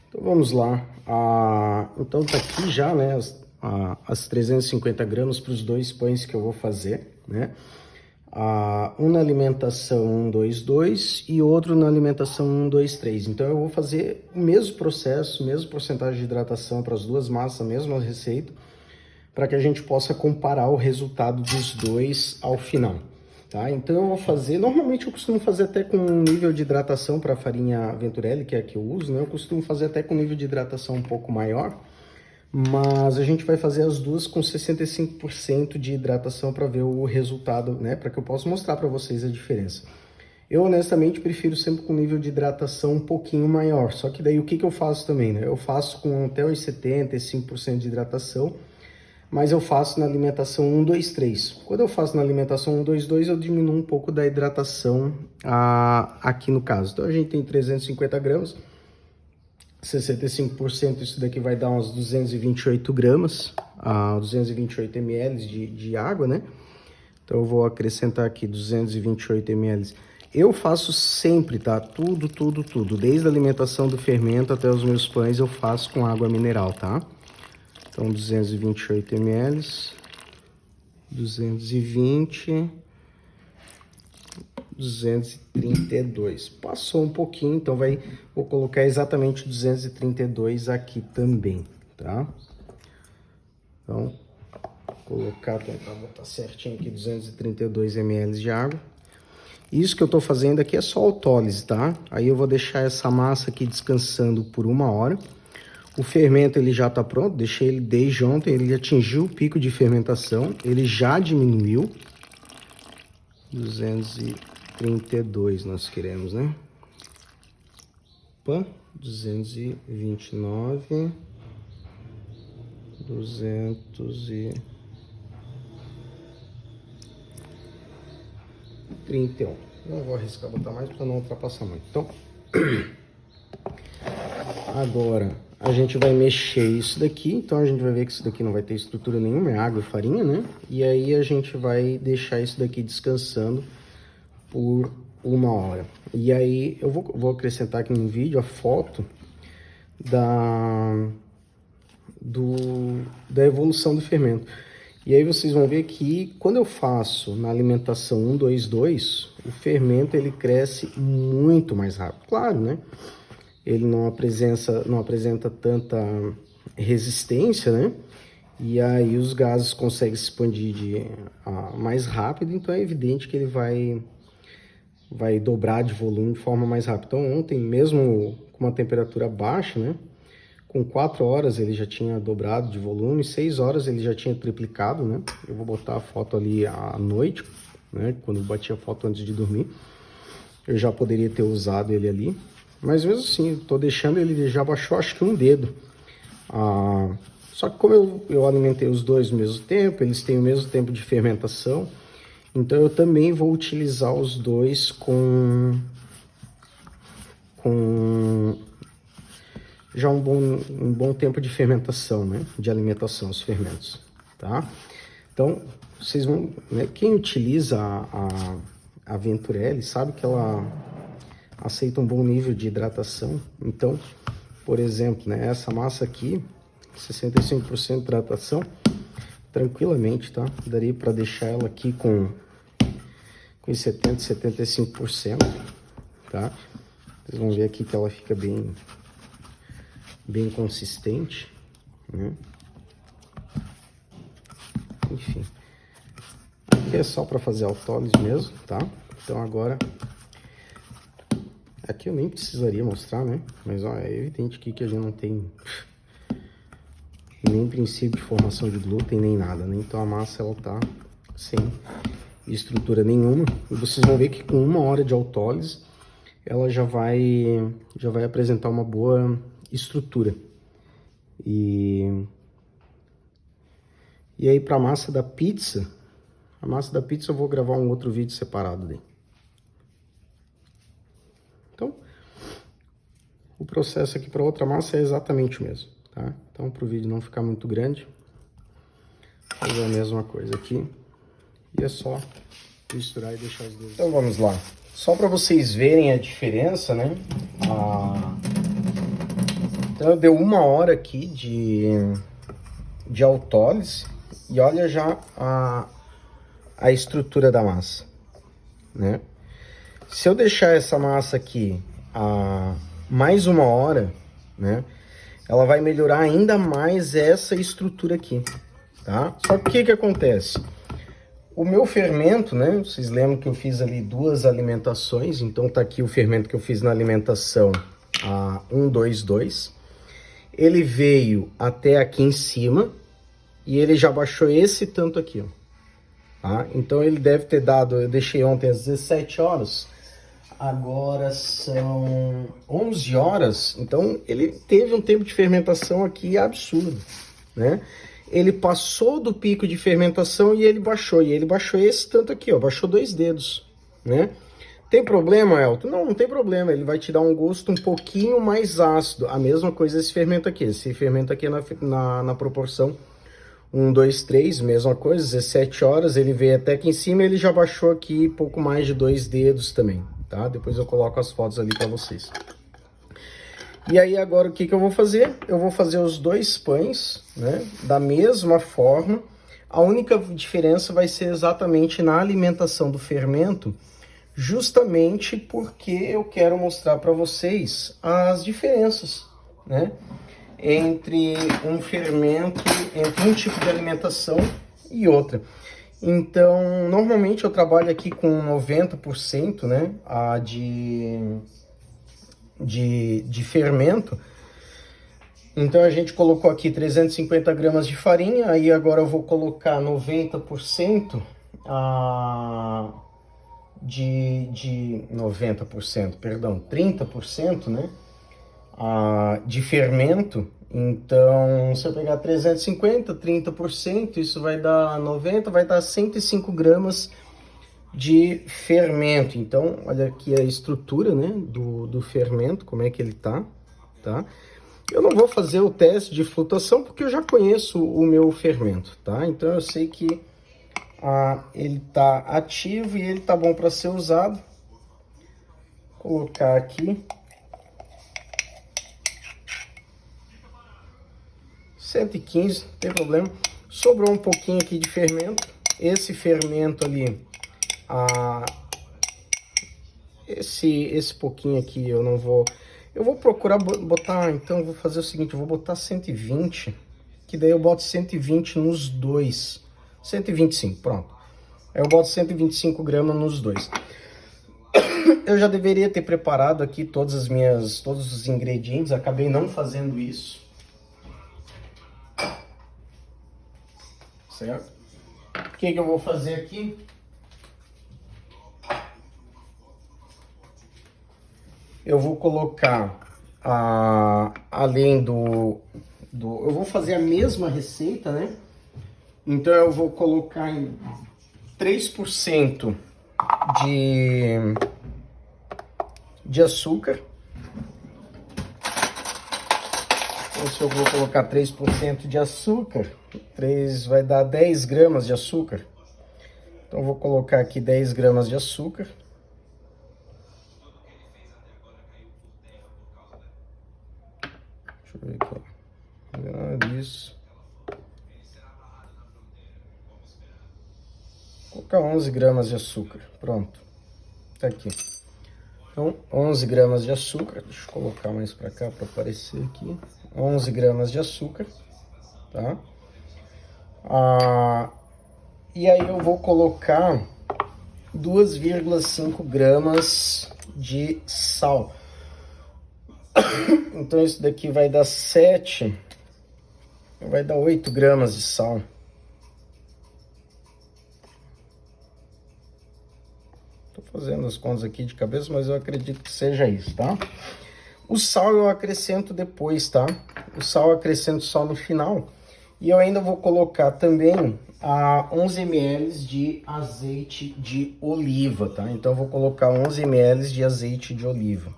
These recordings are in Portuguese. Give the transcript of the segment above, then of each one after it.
Então vamos lá. Então tá aqui já, né, as 350 gramas para os dois pães que eu vou fazer, né? Um na alimentação 122 e outro na alimentação 123. Então eu vou fazer o mesmo processo, mesma porcentagem de hidratação para as duas massas, a mesma receita, para que a gente possa comparar o resultado dos dois ao final. Tá? Então eu vou fazer, normalmente eu costumo fazer até com um nível de hidratação para a farinha Venturelli, que é a que eu uso, né? Eu costumo fazer até com um nível de hidratação um pouco maior, mas a gente vai fazer as duas com 65% de hidratação para ver o resultado, né? Para que eu possa mostrar para vocês a diferença. Eu honestamente prefiro sempre com nível de hidratação um pouquinho maior, só que daí o que eu faço também, né? Eu faço com até os 75% de hidratação, mas eu faço na alimentação 1, 2, 3. Quando eu faço na alimentação 1, 2, 2, eu diminuo um pouco da hidratação aqui no caso. Então a gente tem 350 gramas, 65%, isso daqui vai dar uns 228 gramas, 228 ml de água, né? Então eu vou acrescentar aqui 228 ml. Eu faço sempre, tá? Tudo, desde a alimentação do fermento até os meus pães eu faço com água mineral, tá? Então, 228 ml, 220, 232. Passou um pouquinho, então vou colocar exatamente 232 aqui também, tá? Então, tentar botar certinho aqui 232 ml de água. Isso que eu tô fazendo aqui é só autólise, tá? Aí eu vou deixar essa massa aqui descansando por 1 hora. O fermento ele já está pronto, deixei ele desde ontem, ele atingiu o pico de fermentação, ele já diminuiu. 232 nós queremos, né? Opa, 229, 231. Não vou arriscar botar mais para não ultrapassar muito. Então, agora a gente vai mexer isso daqui, então a gente vai ver que isso daqui não vai ter estrutura nenhuma, é água e farinha, né? E aí a gente vai deixar isso daqui descansando por 1 hora. E aí eu vou acrescentar aqui no vídeo a foto da evolução do fermento. E aí vocês vão ver que quando eu faço na alimentação 1, 2, 2, o fermento ele cresce muito mais rápido, claro, né? Ele não apresenta tanta resistência, né? E aí os gases conseguem se expandir mais rápido, então é evidente que ele vai dobrar de volume de forma mais rápida. Então ontem, mesmo com uma temperatura baixa, né? Com 4 horas ele já tinha dobrado de volume, 6 horas ele já tinha triplicado, né? Eu vou botar a foto ali à noite, né? Quando eu bati a foto antes de dormir, eu já poderia ter usado ele ali. Mas mesmo assim, eu tô deixando ele já baixou acho que um dedo. Só que como eu alimentei os dois ao mesmo tempo, eles têm o mesmo tempo de fermentação, então eu também vou utilizar os dois com já um bom tempo de fermentação, né? De alimentação, os fermentos, tá? Então, vocês vão, né? Quem utiliza a Venturelli sabe que ela aceita um bom nível de hidratação. Então, por exemplo, né, essa massa aqui, 65% de hidratação, tranquilamente, tá? Daria para deixar ela aqui com 70, 75%, tá? Vocês vão ver aqui que ela fica bem consistente, né? Enfim, aqui é só para fazer autólise mesmo, tá? Então agora aqui eu nem precisaria mostrar, né? Mas ó, é evidente aqui que a gente não tem nem princípio de formação de glúten, nem nada, né? Então a massa ela tá sem estrutura nenhuma. E vocês vão ver que com 1 hora de autólise, ela já vai apresentar uma boa estrutura. E aí para a massa da pizza eu vou gravar um outro vídeo separado daí. Então, o processo aqui para outra massa é exatamente o mesmo, tá? Então, para o vídeo não ficar muito grande, fazer a mesma coisa aqui. E é só misturar e deixar os dois. Então, vamos lá. Só para vocês verem a diferença, né? Então deu 1 hora aqui de autólise e olha já a estrutura da massa, né? Se eu deixar essa massa aqui mais 1 hora, né? Ela vai melhorar ainda mais essa estrutura aqui, tá? Só que o que acontece? O meu fermento, né? Vocês lembram que eu fiz ali 2 alimentações, então tá aqui o fermento que eu fiz na alimentação 122. Ele veio até aqui em cima e ele já baixou esse tanto aqui, ó. Tá? Então ele deve ter dado, eu deixei ontem às 17 horas, agora são 11 horas, então ele teve um tempo de fermentação aqui absurdo, né? Ele passou do pico de fermentação e ele baixou esse tanto aqui, ó, baixou 2 dedos, né? Tem problema, Elton? Não, não tem problema, ele vai te dar um gosto um pouquinho mais ácido, a mesma coisa esse fermento aqui é na proporção 1, 2, 3, mesma coisa, 17 horas, ele veio até aqui em cima, ele já baixou aqui pouco mais de 2 dedos também, tá? Depois eu coloco as fotos ali para vocês. E aí agora o que eu vou fazer? Eu vou fazer os 2 pães, né? Da mesma forma, a única diferença vai ser exatamente na alimentação do fermento, justamente porque eu quero mostrar para vocês as diferenças, né? Entre um fermento, entre um tipo de alimentação e outra. Então, normalmente eu trabalho aqui com 90%, né, de fermento. Então, a gente colocou aqui 350 gramas de farinha, aí agora eu vou colocar 90% de 90%, perdão, 30%, né, de fermento. Então, se eu pegar 350, 30%, isso vai dar 90, vai dar 105 gramas de fermento. Então, olha aqui a estrutura, né, do fermento, como é que ele tá? Eu não vou fazer o teste de flutuação porque eu já conheço o meu fermento, tá? Então, eu sei que ele tá ativo e ele tá bom para ser usado. Vou colocar aqui 115, não tem problema. Sobrou um pouquinho aqui de fermento. Esse fermento ali, esse pouquinho aqui eu não vou... Eu vou procurar botar, então eu vou fazer o seguinte, eu vou botar 120, que daí eu boto 120 nos dois. 125, pronto. Aí eu boto 125 gramas nos dois. Eu já deveria ter preparado aqui todos os ingredientes, acabei não fazendo isso. Certo? O que eu vou fazer aqui? Eu vou colocar, além eu vou fazer a mesma receita, né? Então eu vou colocar 3% de açúcar. Então, se eu vou colocar 3% de açúcar, 3 vai dar 10 gramas de açúcar. Então, eu vou colocar aqui 10 gramas de açúcar. Deixa eu ver aqui, ó. Isso. Vou colocar 11 gramas de açúcar. Pronto. Tá aqui. Então, 11 gramas de açúcar. Deixa eu colocar mais pra cá para aparecer aqui. 11 gramas de açúcar, tá? E aí eu vou colocar 2,5 gramas de sal. Então isso daqui vai dar 8 gramas de sal. Tô fazendo as contas aqui de cabeça, mas eu acredito que seja isso, tá? O sal eu acrescento depois, tá? O sal eu acrescento só no final. E eu ainda vou colocar também 11 ml de azeite de oliva, tá? Então eu vou colocar 11 ml de azeite de oliva.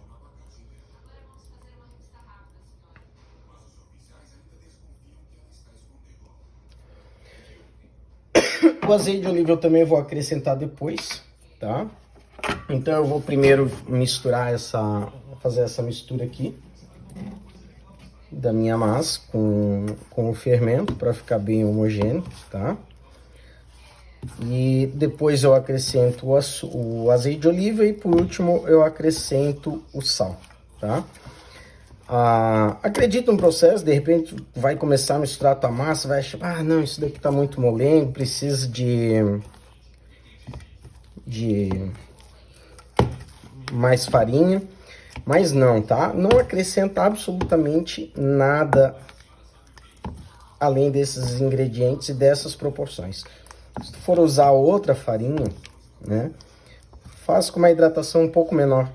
O azeite de oliva eu também vou acrescentar depois, tá? Então eu vou primeiro fazer essa mistura aqui. da minha massa com o fermento para ficar bem homogêneo, tá? E depois eu acrescento o azeite de oliva e por último eu acrescento o sal, tá? Acredito no processo, de repente vai começar a misturar a tua massa, vai achar, ah, não, isso daqui tá muito molengo, precisa de mais farinha, mas não, tá? Não acrescenta absolutamente nada além desses ingredientes e dessas proporções. Se tu for usar outra farinha, né, faz com uma hidratação um pouco menor.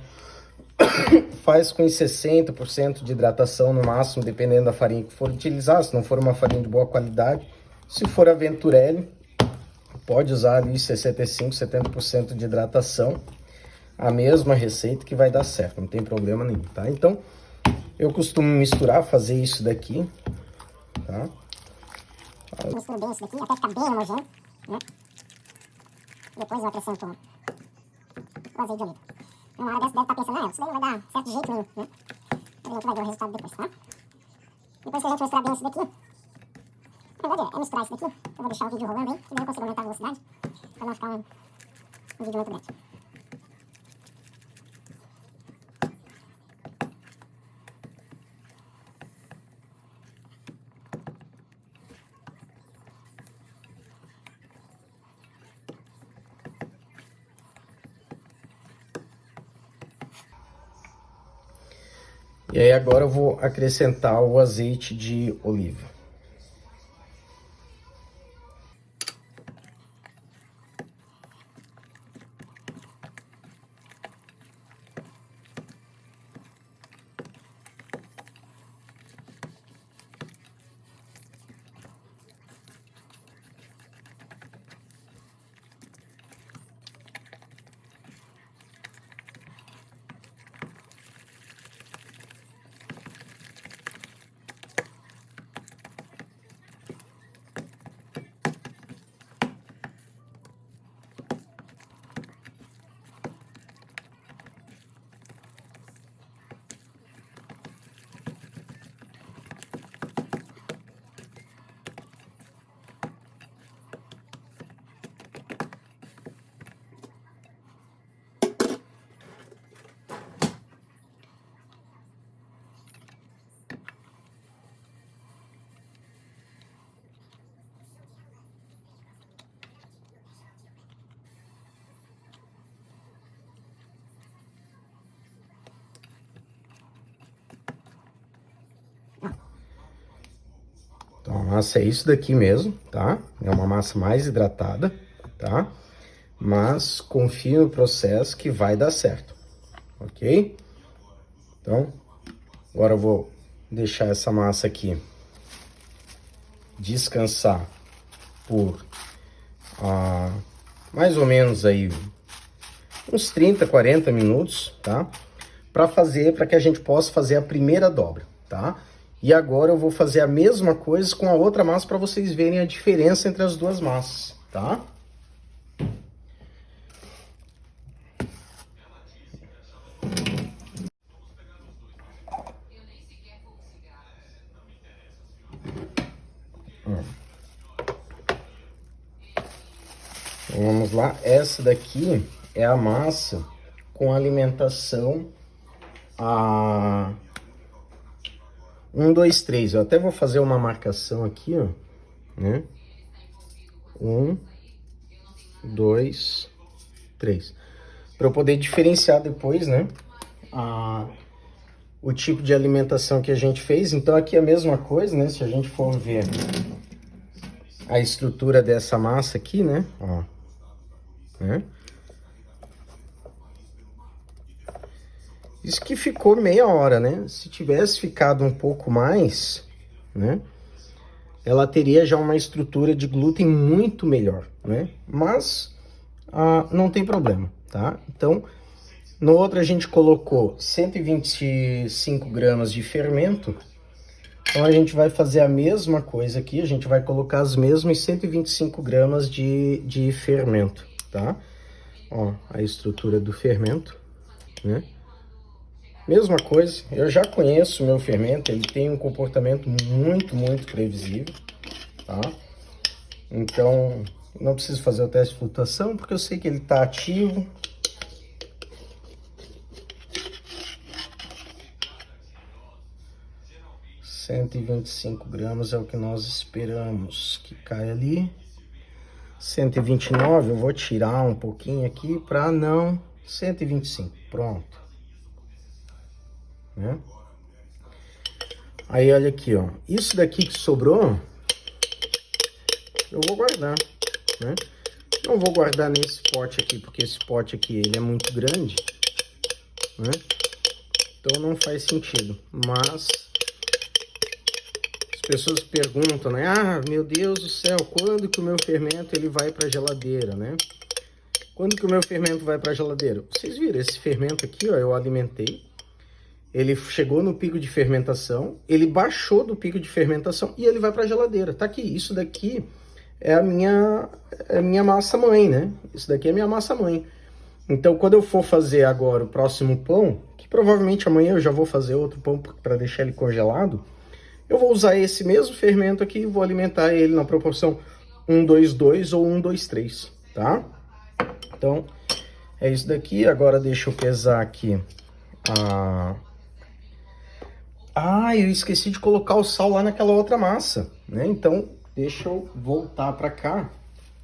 Faz com 60% de hidratação no máximo, dependendo da farinha que for utilizar. Se não for uma farinha de boa qualidade, se for a Venturelli, pode usar ali 65%, 70% de hidratação. A mesma receita que vai dar certo, não tem problema nenhum, tá? Então, eu costumo misturar, fazer isso daqui, tá? Misturo bem isso daqui, até ficar bem homogêneo, né? Depois eu acrescento o azeite de oliva. Uma hora dessa deve estar pensando, isso daí não vai dar certo de jeito nenhum, né? A gente vai ver o resultado depois, tá? Depois que a gente misturar bem isso daqui, na verdade é misturar isso daqui, eu vou deixar o vídeo rolando aí, que daí eu consigo aumentar a velocidade, pra não ficar um vídeo muito grande. E aí agora eu vou acrescentar o azeite de oliva. Então, a massa é isso daqui mesmo, tá? É uma massa mais hidratada, tá? Mas confie no processo que vai dar certo, ok? Então, agora eu vou deixar essa massa aqui descansar por mais ou menos aí uns 30, 40 minutos, tá? Para que a gente possa fazer a primeira dobra, tá? E agora eu vou fazer a mesma coisa com a outra massa para vocês verem a diferença entre as duas massas, tá? Então, vamos lá, essa daqui é a massa com alimentação 1, 2, 3. Eu até vou fazer uma marcação aqui, ó, né? 1, 2, 3. Para eu poder diferenciar depois, né? O tipo de alimentação que a gente fez. Então aqui é a mesma coisa, né? Se a gente for ver a estrutura dessa massa aqui, né? Ó, né? Isso que ficou meia hora, né? Se tivesse ficado um pouco mais, né? Ela teria já uma estrutura de glúten muito melhor, né? Mas não tem problema, tá? Então, no outro a gente colocou 125 gramas de fermento. Então, a gente vai fazer a mesma coisa aqui. A gente vai colocar as mesmas 125 gramas de fermento, tá? Ó, a estrutura do fermento, né? Mesma coisa, eu já conheço o meu fermento, ele tem um comportamento muito previsível, tá? Então, não preciso fazer o teste de flutuação, porque eu sei que ele está ativo. £125 é o que nós esperamos que caia ali. 129, eu vou tirar um pouquinho aqui para não... 125, pronto. Né? Aí, olha aqui, ó. Isso daqui que sobrou, eu vou guardar, né? Não vou guardar nesse pote aqui, porque esse pote aqui, ele é muito grande, né? Então, não faz sentido. Mas, as pessoas perguntam, né? Ah, meu Deus do céu, quando que o meu fermento ele vai para a geladeira, né? Quando que o meu fermento vai para a geladeira? Vocês viram, esse fermento aqui, ó, eu alimentei. Ele chegou no pico de fermentação, ele baixou do pico de fermentação e ele vai para a geladeira. Tá aqui, isso daqui é a minha massa mãe, né? Isso daqui é a minha massa mãe. Então, quando eu for fazer agora o próximo pão, que provavelmente amanhã eu já vou fazer outro pão para deixar ele congelado, eu vou usar esse mesmo fermento aqui e vou alimentar ele na proporção 1:2:2 ou 1:2:3, tá? Então, é isso daqui. Agora deixa eu pesar aqui a... Ah, eu esqueci de colocar o sal lá naquela outra massa, né? Então, deixa eu voltar para cá,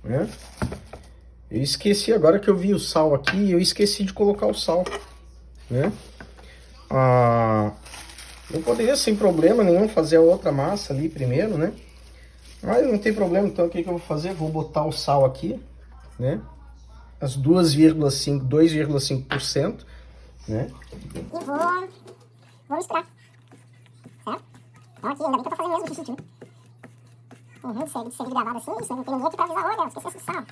né? Eu esqueci, agora que eu vi o sal aqui, eu esqueci de colocar o sal, né? Eu poderia, sem problema nenhum, fazer a outra massa ali primeiro, né? Mas não tem problema, então o que eu vou fazer? Vou botar o sal aqui, né? As 2,5%, né? E vou misturar. Certo? Então aqui, ainda bem que eu tô fazendo mesmo xixi, né? De ser gravado assim, isso, não tem ninguém aqui pra avisar, olha, esqueci do sal, né?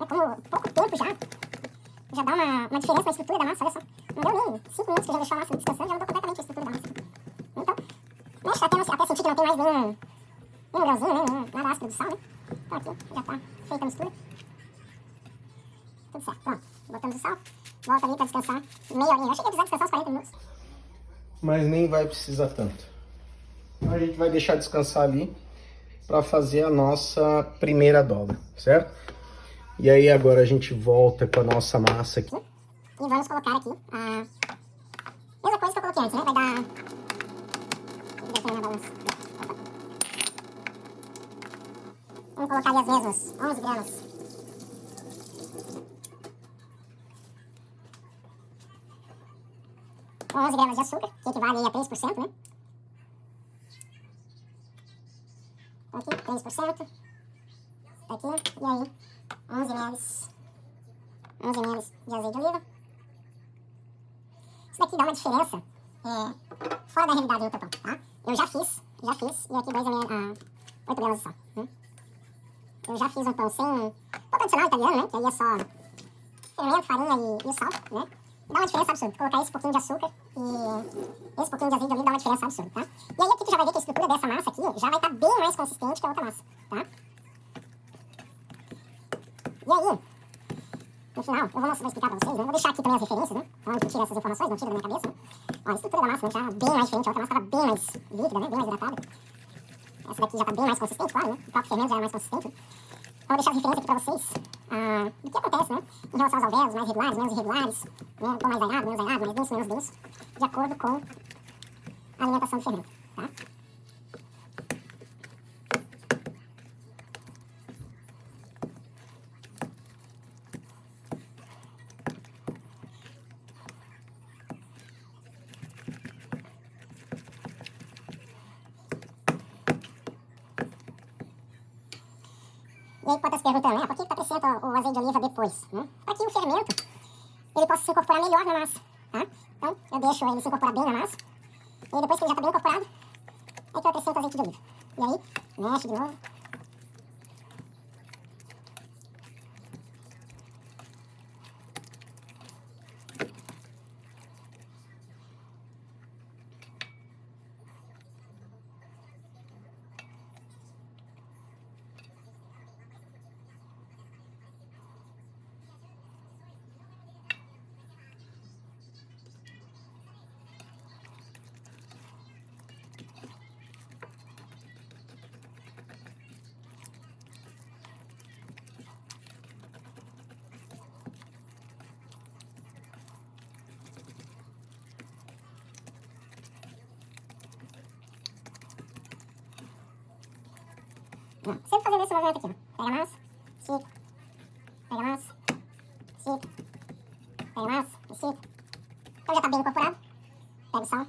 É como pouco tempo já dá uma diferença na estrutura da massa, olha só. Não deu nem 5 minutos que eu já deixou a massa descansando, já mudou completamente a estrutura da massa. Então, mexe até sentir que não tem mais nenhum grãozinho, né? Nada ácido do sal, né? Então aqui, já tá feita a mistura. Tudo certo, pronto. Botamos o sal, volta ali pra descansar meia horinha. Eu achei que ia precisar descansar uns 40 minutos. Mas nem vai precisar tanto. Então a gente vai deixar descansar ali para fazer a nossa primeira dobra, certo? E aí agora a gente volta com a nossa massa aqui. E vamos colocar aqui a mesma coisa que eu coloquei antes, né? Vai dar... Deixa eu ver na balança. Vamos colocar ali as mesmas 11 gramas. Com 11 gramas de açúcar, que equivale a 3%, né? Aqui, 3%. Aqui, e aí, 11 ml de azeite de oliva. Isso daqui dá uma diferença fora da realidade do pão, tá? Eu já fiz, e aqui 8 gramas de sal. Né? Eu já fiz um pão sem, pão tradicional italiano, né? Que aí é só fermento, farinha e o sal, né? Dá uma diferença absurda. Colocar esse pouquinho de açúcar e esse pouquinho de azeite de oliva dá uma diferença absurda, tá? E aí aqui tu já vai ver que a estrutura dessa massa aqui já vai estar bem mais consistente que a outra massa, tá? E aí, no final, eu vou explicar pra vocês, né? Vou deixar aqui também as referências, né? Onde eu tiro essas informações, não tiro da minha cabeça, né? Ó, a estrutura da massa, né? Já bem mais diferente, a outra massa estava bem mais líquida, né? Bem mais hidratada. Essa daqui já tá bem mais consistente, claro, né? O próprio fermento já é mais consistente, né? Então, vou deixar as referências aqui pra vocês do que acontece, né? Em relação aos alvéolos, mais regulares, menos irregulares, né? Um pão mais aiado, mais denso, menos denso, de acordo com a alimentação do fermento, tá? E aí pode estar se perguntando, né? Por que tu acrescenta o azeite de oliva depois, né? Para que o fermento ele possa se incorporar melhor na massa, tá? Então, eu deixo ele se incorporar bem na massa. E aí, depois que ele já está bem incorporado, é que eu acrescento o azeite de oliva. E aí, mexe de novo. Não, sempre fazendo esse movimento aqui, ó. Pega a massa, estica. Pega a massa, estica. Pega a massa, estica. Então já tá bem incorporado. Pega o sal.